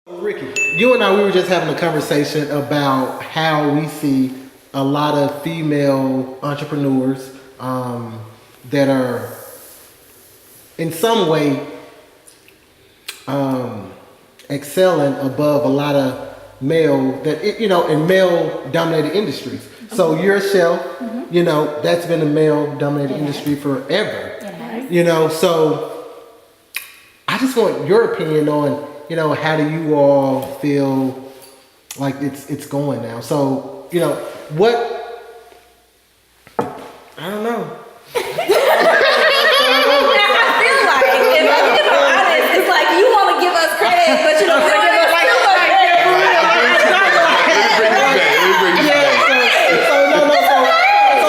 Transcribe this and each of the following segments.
Ricky, you and I, we were just having a conversation about how we see a lot of female entrepreneurs that are in some way excelling above a lot of male in male dominated industries. So your chef, that's been a male dominated industry forever. So I just want your opinion on, how do you all feel like it's going now? So, what, I don't know. I feel like, if I'm honest, it's like you want to give us credit, but you don't want to give us too much credit.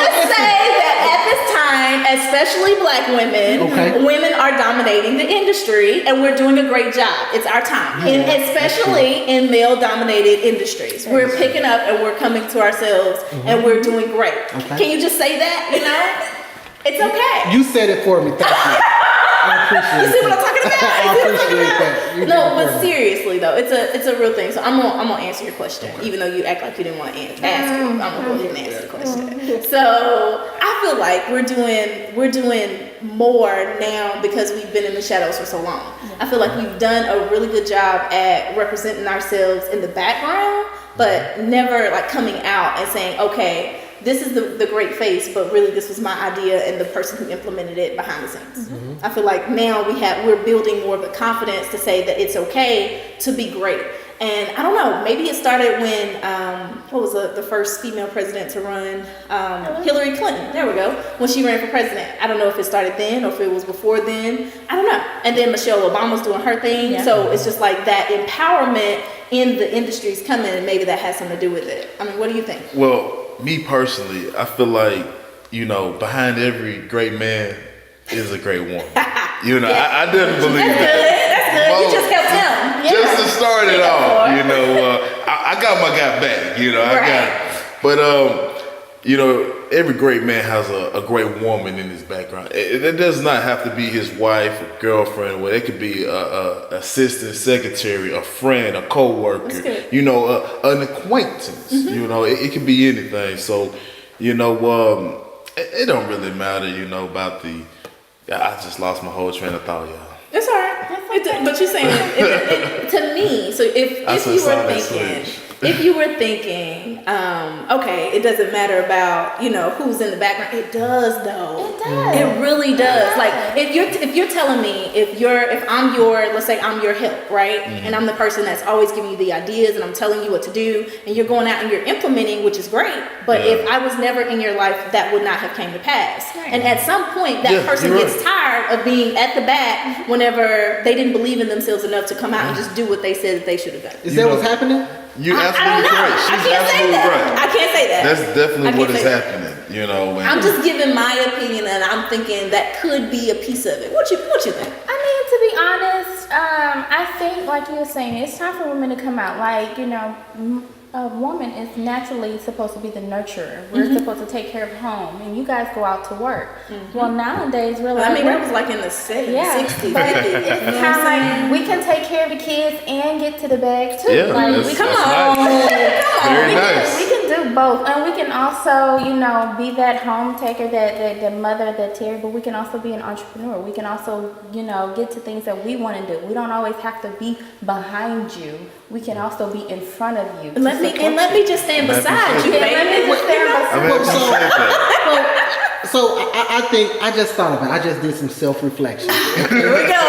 Just say that at this time, especially black women are dominating the industry, and we're doing a great job. It's our time, and especially in male-dominated industries, we're picking up and we're coming to ourselves, and we're doing great. Can you just say that? It's okay. You said it for me. Thank you. I appreciate You see what I'm talking about? I appreciate that. No, but seriously though, it's a real thing. So I'm gonna answer your question, even though you act like you didn't want to ask it. I'm gonna go ahead and answer the question. So I feel like we're doing more now because we've been in the shadows for so long. I feel like we've done a really good job at representing ourselves in the background, but never like coming out and saying, okay, this is the great face, but really this was my idea and the person who implemented it behind the scenes. I feel like now we're building more of the confidence to say that it's okay to be great. And I don't know, maybe it started when, what was the first female president to run? Hillary Clinton, there we go, when she ran for president. I don't know if it started then or if it was before then. I don't know. And then Michelle Obama's doing her thing. Yeah. So it's just like that empowerment in the industry's coming, and maybe that has something to do with it. I mean, what do you think? Well, me personally, I feel like, behind every great man is a great woman. I didn't believe that. That's good. You just helped him. Yeah. Just to start it off, I got my guy back, I got it. But, every great man has a great woman in his background. It does not have to be his wife, or girlfriend, it could be a assistant secretary, a friend, a co-worker, an acquaintance, it could be anything. So, it don't really matter, about I just lost my whole train of thought, y'all. It's all right. But you're saying, to me, so if you were thinking, okay, it doesn't matter about, who's in the background. It does though. It does. It really does. Like if you're telling me, if I'm your, let's say I'm your help, right? And I'm the person that's always giving you the ideas and I'm telling you what to do, and you're going out and you're implementing, which is great. But if I was never in your life, that would not have came to pass. Right. And at some point that person gets tired of being at the back whenever they didn't believe in themselves enough to come out and just do what they said that they should have done. Is that what's happening? You're absolutely correct. She's absolutely right. I can't say that. That's definitely what is happening. I'm just giving my opinion, and I'm thinking that could be a piece of it. What you think? I mean, to be honest, I think, like you were saying, it's time for women to come out. Like, a woman is naturally supposed to be the nurturer. We're supposed to take care of home, and you guys go out to work. Well, nowadays, really, that was like in the 60s, 50s. It's kind of like we can take care of the kids and get to the bag too. Yeah, like, we can do both, and we can also, be that home taker, that mother, that Terry. But we can also be an entrepreneur. We can also, get to things that we want to do. We don't always have to be behind you. We can also be in front of you. Let me just stand beside you, baby. So I think I just thought about it. I just did some self-reflection. Here we go.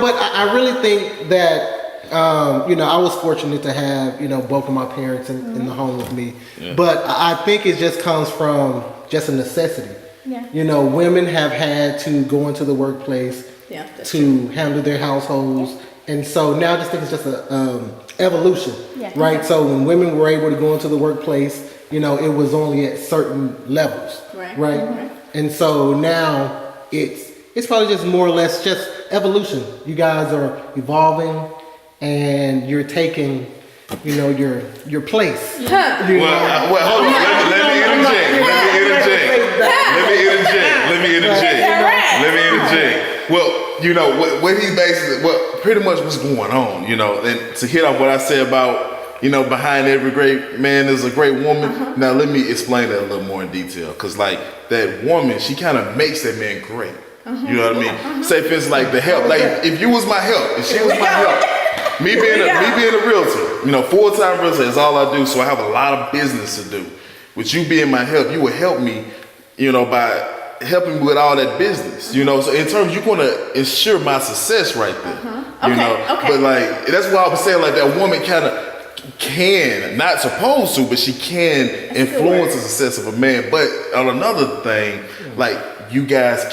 But I really think that I was fortunate to have both of my parents in the home with me. Yeah. But I think it just comes from just a necessity. Yeah. Women have had to go into the workplace to handle their households. Yeah. And so now I just think it's just a evolution, right? So when women were able to go into the workplace, it was only at certain levels, right? And so now it's probably just more or less just evolution. You guys are evolving, and you're taking, your place. Well, hold on. Let me interject. Well, you know, what he basically, what pretty much was going on, you know, and to hit off what I said about, you know, behind every great man is a great woman. Now let me explain that a little more in detail, because like that woman, she kind of makes that man great. You know what I mean? Say for instance, like the help, like if you was my help, if she was my help, me being a realtor, you know, full-time realtor is all I do, so I have a lot of business to do. With you being my help, you would help me, you know, by helping me with all that business, you know. So in terms, you're gonna ensure my success right there, you know. But like that's why I was saying, like that woman kind of can, not supposed to, but she can influence the success of a man. But on another thing, like you guys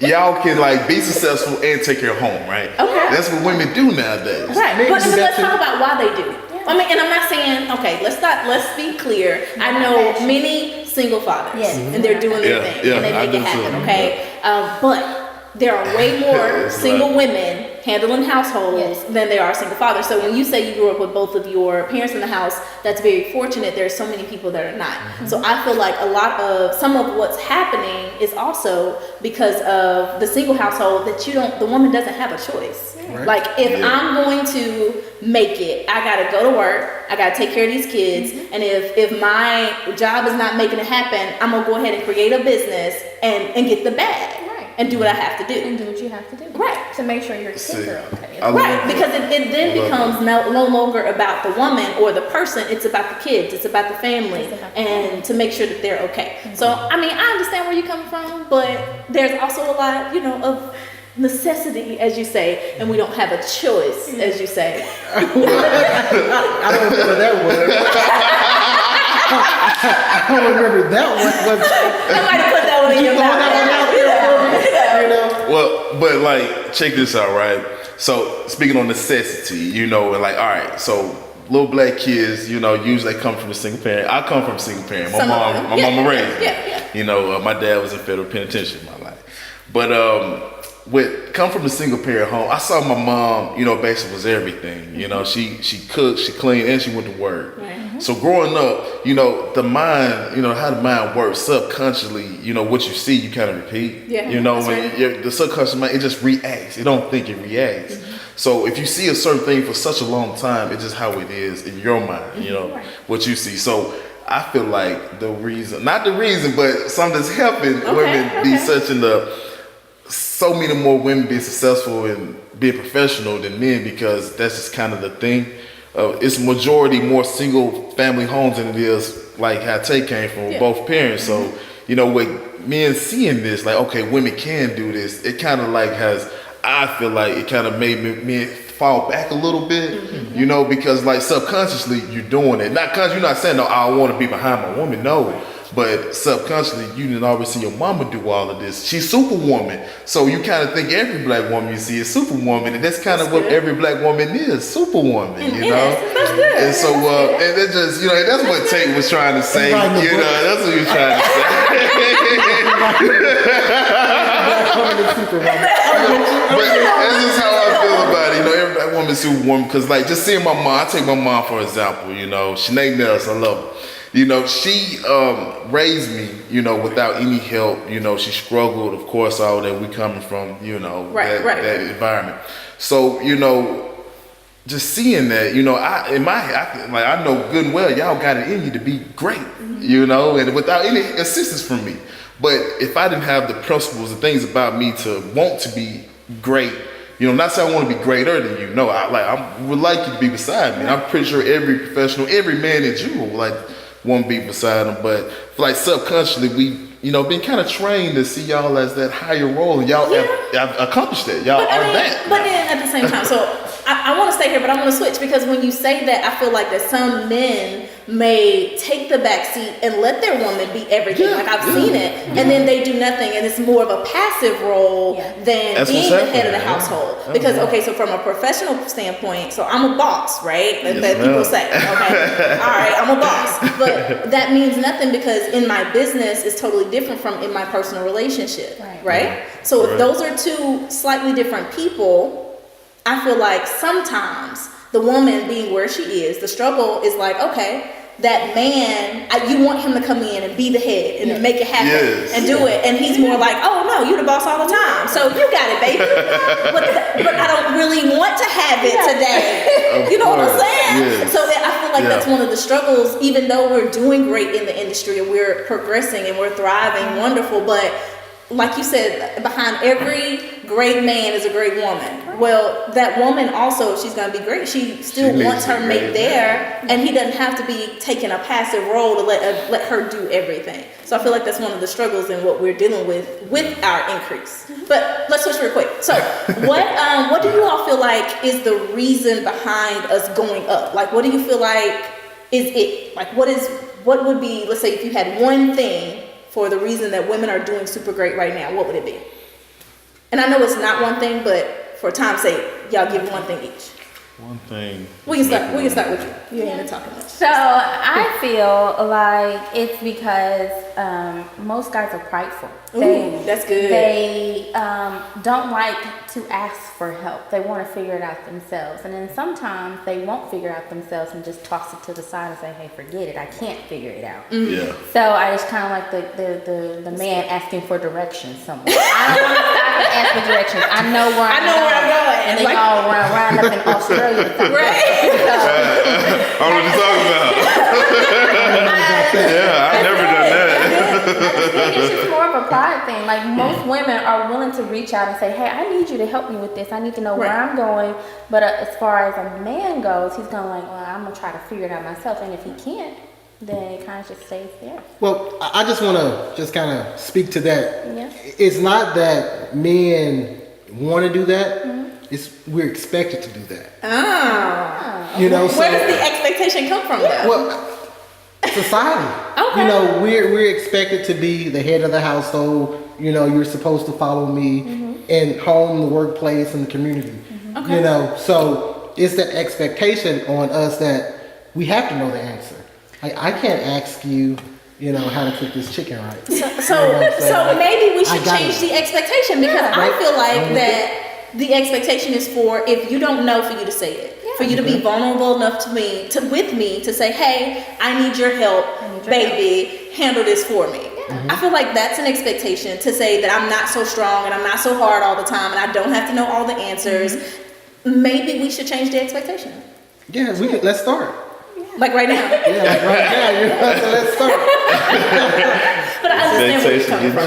y'all can like be successful and take care of home, right? Okay. That's what women do nowadays. Right. But let's talk about why they do. I mean, and I'm not saying, okay, let's be clear. I know many single fathers, and they're doing their thing, and they make it happen, okay? But there are way more single women handling households than there are single fathers. So when you say you grew up with both of your parents in the house, that's very fortunate. There's so many people that are not. So I feel like some of what's happening is also because of the single household that the woman doesn't have a choice. Right. Like if I'm going to make it, I gotta go to work, I gotta take care of these kids, and if my job is not making it happen, I'm gonna go ahead and create a business and get the bag. And do what I have to do. And do what you have to do. Right. To make sure your kids are okay. Right. Because it then becomes no longer about the woman or the person. It's about the kids. It's about the family. And to make sure that they're okay. So, I mean, I understand where you're coming from, but there's also a lot, you know, of necessity, as you say, and we don't have a choice, as you say. I don't remember that word. I don't remember that one. I might have put that one in your mouth. You know? Well, but like, check this out, right? So speaking on necessity, you know, and like, all right, so little black kids, you know, usually they come from a single parent. I come from a single parent. My mama raised me. You know, my dad was in federal penitentiary in my life. But come from a single parent home, I saw my mom, you know, basically was everything. You know, she cooked, she cleaned, and she went to work. Right. So growing up, you know, the mind, you know, how the mind works subconsciously, you know, what you see, you kind of repeat. Yeah, you know, when the subconscious mind, it just reacts. It don't think, it reacts. So if you see a certain thing for such a long time, it's just how it is in your mind, you know, what you see. So I feel like not the reason, but something that's helping women be such so many more women being successful and being professional than men, because that's just kind of the thing. It's majority more single family homes than it is like how Tate came from both parents. So, you know, with men seeing this, like, okay, women can do this, it kind of like I feel like it kind of made men fall back a little bit, you know, because like subconsciously you're doing it. Not because you're not saying, no, I want to be behind my woman, no. But subconsciously, you didn't always see your mama do all of this. She's superwoman. So you kind of think every black woman you see is superwoman. And that's kind of what every black woman is, superwoman, you know? That's good. And so, and that's just, you know, that's what Tate was trying to say. You know, that's what he was trying to say. But that's just how I feel about it. You know, every black woman's superwoman. Because, like, just seeing my mom, I take my mom for example, you know, Sinead Nelson, I love her. You know, she raised me, you know, without any help. You know, she struggled, of course, all that we coming from, you know, that environment. So, you know, just seeing that, you know, I know good and well, y'all got it in you to be great, you know, and without any assistance from me. But if I didn't have the principles and things about me to want to be great, you know, not saying I want to be greater than you. No, I would like you to be beside me. I'm pretty sure every professional, every man that you would like want to be beside them, but like subconsciously we, you know, been kind of trained to see y'all as that higher role, and y'all have accomplished that. Y'all that. But then at the same time, so I want to stay here, but I want to switch, because when you say that, I feel like that some men may take the back seat and let their woman be everything. Like I've seen it, and then they do nothing, and it's more of a passive role than being the head of the household. Because so from a professional standpoint, so I'm a boss, right? That people say, okay, all right, I'm a boss, but that means nothing, because in my business is totally different from in my personal relationship, right? So if those are two slightly different people, I feel like sometimes the woman being where she is, the struggle is like, okay, that man, you want him to come in and be the head and make it happen and do it. And he's more like, oh no, you're the boss all the time. So you got it, baby. but I don't really want to have it today. You know what I'm saying? Yes. So I feel like that's one of the struggles, even though we're doing great in the industry and we're progressing and we're thriving, wonderful. But like you said, behind every great man is a great woman. Well, that woman also, if she's going to be great, she still wants her mate there, and he doesn't have to be taking a passive role to let her do everything. So I feel like that's one of the struggles in what we're dealing with our increase. But let's switch real quick. So what do you all feel like is the reason behind us going up? Like, what do you feel like is it? Like, what would be, let's say if you had one thing for the reason that women are doing super great right now, what would it be? And I know it's not one thing, but for time's sake, y'all give one thing each. One thing. We can start with you. You ain't been talking much. So I feel like it's because most guys are prideful. That's good. They don't like to ask for help. They want to figure it out themselves. And then sometimes they won't figure it out themselves and just toss it to the side and say, hey, forget it. I can't figure it out. Yeah. So I just kind of like the man asking for directions somewhere. I don't want to stop and ask for directions. I know where I'm going. And then y'all run up in Australia. Right. I don't know what you're talking about. Yeah, I've never done that. I think it's just more of a pride thing. Like most women are willing to reach out and say, hey, I need you to help me with this. I need to know where I'm going. But as far as a man goes, he's going like, well, I'm going to try to figure it out myself. And if he can't, then it kind of just stays there. Well, I just want to just kind of speak to that. Yeah. It's not that men want to do that. It's we're expected to do that. You know, so, where does the expectation come from, though? Well, society. Okay. You know, we're expected to be the head of the household. You know, you're supposed to follow me in home, the workplace, and the community. Okay. You know, so it's that expectation on us that we have to know the answer. I can't ask you, you know, how to cook this chicken right. So maybe we should change the expectation, because I feel like that the expectation is for, if you don't know, for you to say it, for you to be vulnerable enough with me to say, hey, I need your help, baby, handle this for me. I feel like that's an expectation, to say that I'm not so strong and I'm not so hard all the time and I don't have to know all the answers. Maybe we should change the expectation. Yeah, let's start. Like right now. Yeah, like right now. You know, so let's start. But I understand where you're coming from. I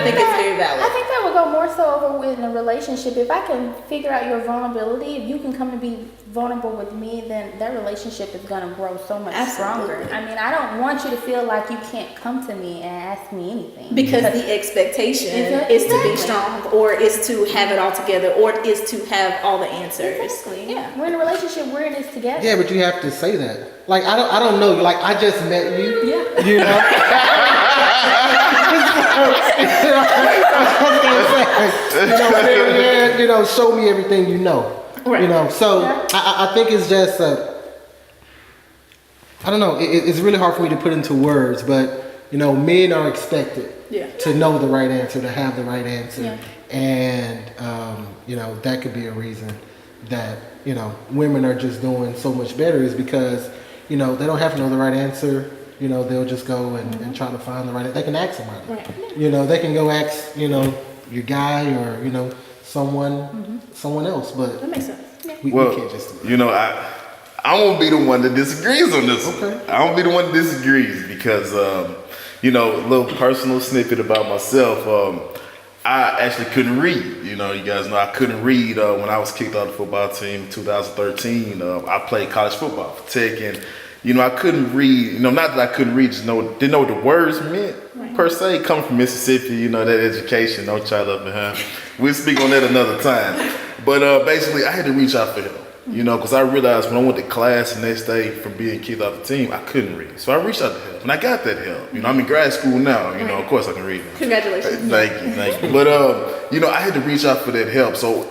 think it's very valid. I think that would go more so over with in a relationship. If I can figure out your vulnerability, if you can come and be vulnerable with me, then that relationship is going to grow so much stronger. I mean, I don't want you to feel like you can't come to me and ask me anything. Because the expectation is to be strong, or is to have it all together, or is to have all the answers. Exactly. Yeah. We're in a relationship, we're in this together. Yeah, but you have to say that. Like, I don't know. Like, I just met you. Yeah. You know? You know, show me everything you know. Right. You know, so I think it's just, I don't know, it's really hard for me to put into words, but, you know, men are expected to know the right answer, to have the right answer. Yeah. And, you know, that could be a reason that, you know, women are just doing so much better, is because, you know, they don't have to know the right answer. You know, they'll just go and try to find the right answer. They can ask somebody. Right. You know, they can go ask, you know, your guy, or, you know, someone else. But that makes sense. We can't just do it. You know, I won't be the one that disagrees on this one. I won't be the one that disagrees because, you know, a little personal snippet about myself. I actually couldn't read. You know, you guys know I couldn't read when I was kicked out of the football team in 2013. I played college football for Tech, and you know, I couldn't read. You know, not that I couldn't read, just didn't know what the words meant per se. Coming from Mississippi, you know, that education, no child left behind. We'll speak on that another time. But basically, I had to reach out for help. You know, because I realized when I went to class the next day from being kicked off the team, I couldn't read. So I reached out to help, and I got that help. You know, I'm in grad school now. You know, of course I can read. Congratulations. Thank you. But you know, I had to reach out for that help. So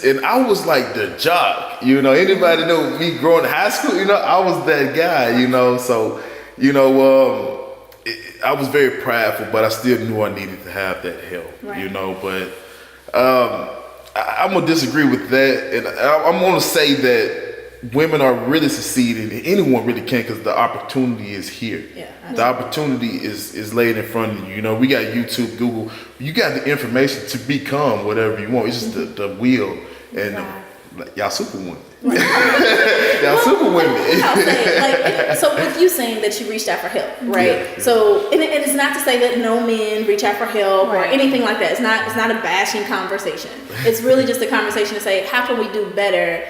and I was like the jock. You know, anybody know me growing in high school? You know, I was that guy. You know, so you know, I was very prideful, but I still knew I needed to have that help. Right. You know, but I'm gonna disagree with that, and I'm gonna say that women are really succeeding, and anyone really can, because the opportunity is here. Yeah, the opportunity is laid in front of you. You know, we got YouTube, Google. You got the information to become whatever you want. It's just the will, and y'all super women. Y'all super women. I'll say, like, so with you saying that you reached out for help, right? Yeah. So, and it's not to say that no men reach out for help or anything like that. It's not a bashing conversation. It's really just a conversation to say, how can we do better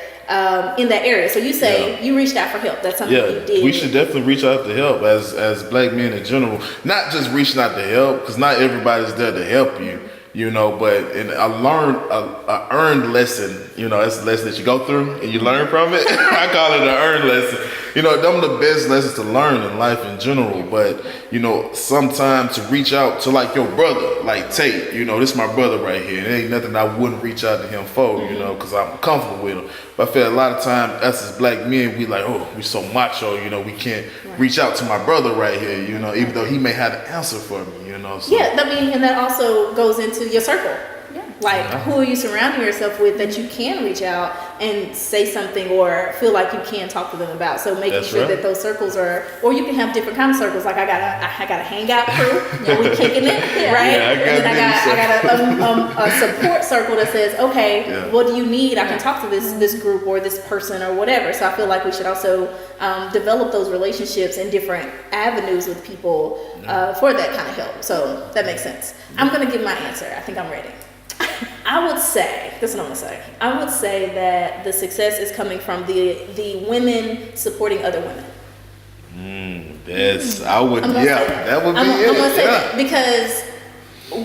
in that area? So you say you reached out for help. That's something you did. We should definitely reach out to help as black men in general. Not just reaching out to help, because not everybody's there to help you. You know, but and I learned a earned lesson. You know, it's a lesson that you go through and you learn from it. I call it an earned lesson. You know, them are the best lessons to learn in life in general. But you know, sometimes to reach out to like your brother, like Tate. You know, this is my brother right here. There ain't nothing I wouldn't reach out to him for. You know, because I'm comfortable with him. But I feel a lot of times us as black men, we like, oh, we so macho. You know, we can't reach out to my brother right here. You know, even though he may have the answer for me. You know, so. Yeah, I mean, and that also goes into your circle. Like, who are you surrounding yourself with that you can reach out and say something or feel like you can talk to them about? So making sure that those circles are, or you can have different kind of circles. Like I got a hangout crew, and we kicking it, right? And then I got a support circle that says, okay, what do you need? I can talk to this group or this person or whatever. So I feel like we should also develop those relationships in different avenues with people for that kind of help. So that makes sense. I'm gonna give my answer. I think I'm ready. I would say, this is what I'm gonna say. I would say that the success is coming from the women supporting other women. I would, that would be it. I'm gonna say that because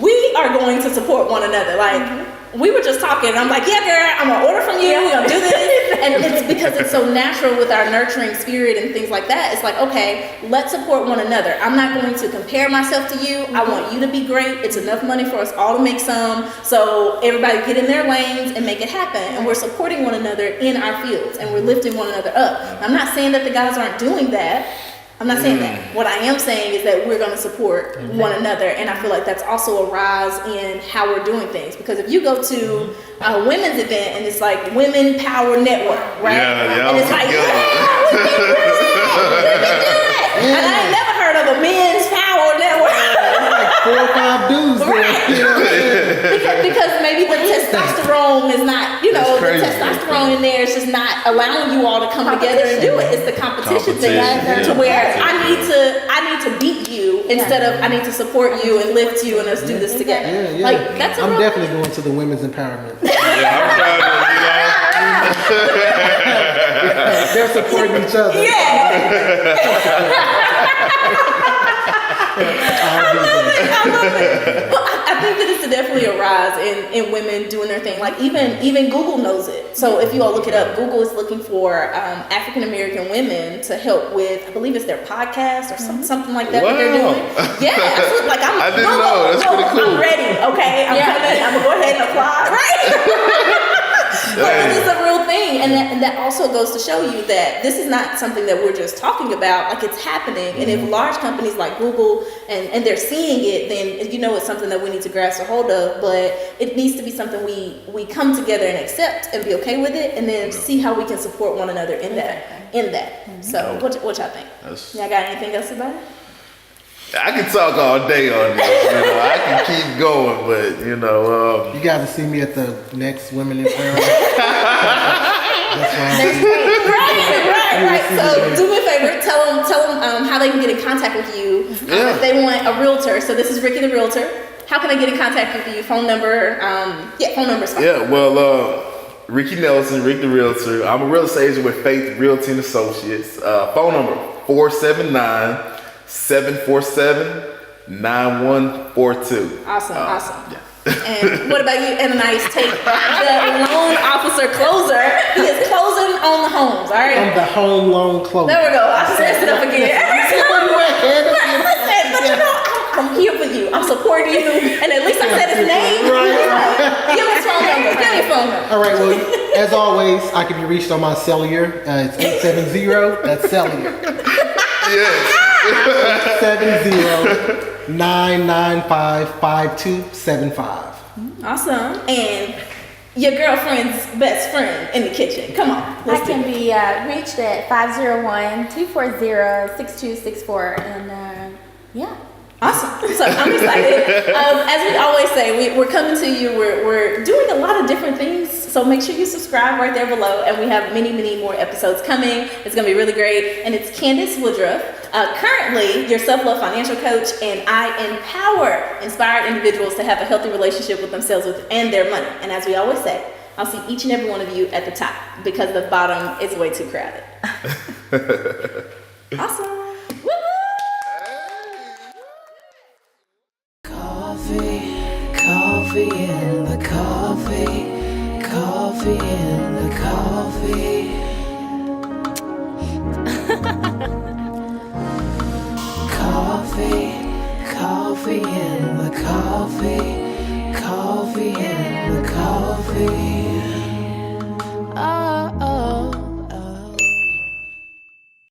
we are going to support one another. Like we were just talking, and I'm like, yeah, girl, I'm gonna order from you. We're gonna do this, and it's because it's so natural with our nurturing spirit and things like that. It's like, okay, let's support one another. I'm not going to compare myself to you. I want you to be great. It's enough money for us all to make some. So everybody get in their lanes and make it happen. And we're supporting one another in our fields, and we're lifting one another up. I'm not saying that the guys aren't doing that. I'm not saying that. What I am saying is that we're going to support one another, and I feel like that's also a rise in how we're doing things. Because if you go to a women's event and it's like Women Power Network, right? And it's like, we can do it. And I ain't never heard of a Men's Power Network. Like 4 or 5 dudes there. Because maybe the testosterone is not, the testosterone in there is just not allowing you all to come together and do it. It's the competition thing to where I need to beat you instead of I need to support you and lift you and let's do this together. Yeah. Like that's I'm definitely going to the women's empowerment. I'm trying to, They're supporting each other. I love it. Well, I think that it's definitely a rise in women doing their thing. Like even Google knows it. So if you all look it up, Google is looking for African American women to help with, I believe it's their podcast or something like that. What they're doing. Yeah, absolutely. Like I didn't know. That's pretty cool. I'm ready. Okay, I'm gonna go ahead and apply. Right. But it is a real thing, and that also goes to show you that this is not something that we're just talking about. Like it's happening, and if large companies like Google and they're seeing it, then it's something that we need to grasp a hold of. But it needs to be something we come together and accept and be okay with it, and then see how we can support one another in that. So what y'all think? Y'all got anything else about it? I can talk all day on this. I can keep going, but you guys will see me at the next Women in Empowerment. Right. So do me a favor. Tell them how they can get in contact with you if they want a realtor. So this is Rickey the Realtor. How can they get in contact with you? Phone number. Phone number's fine. Yeah. Well, Rickey Nelson, Rickey the Realtor. I'm a real estate agent with Faith Realty and Associates. Phone number 479-747-9142. Awesome. Yeah. And what about you, Annias Tate, the loan officer closer? He is closing on the homes, all right? I'm the home loan closer. There we go. I just messed it up again. I'm here for you. I'm supporting you. And at least I said his name. Right. Give me his phone number. Give me your phone number. All right. Well, as always, I can be reached on my cellular. It's 870. That's cellular. Yes. 870-995-5275. Awesome. And your girlfriend's best friend in the kitchen. Come on. I can be reached at 501-240-6264. And yeah. Awesome. So I'm excited. As we always say, we're coming to you. We're doing a lot of different things. So make sure you subscribe right there below. And we have many, many more episodes coming. It's going to be really great. And it's Candace Woodruff, currently your self-love financial coach. And I empower inspired individuals to have a healthy relationship with themselves and their money. And as we always say, I'll see each and every one of you at the top because the bottom is way too crowded. Awesome. Coffee in the coffee, coffee in the coffee. Coffee in the coffee, coffee in the coffee.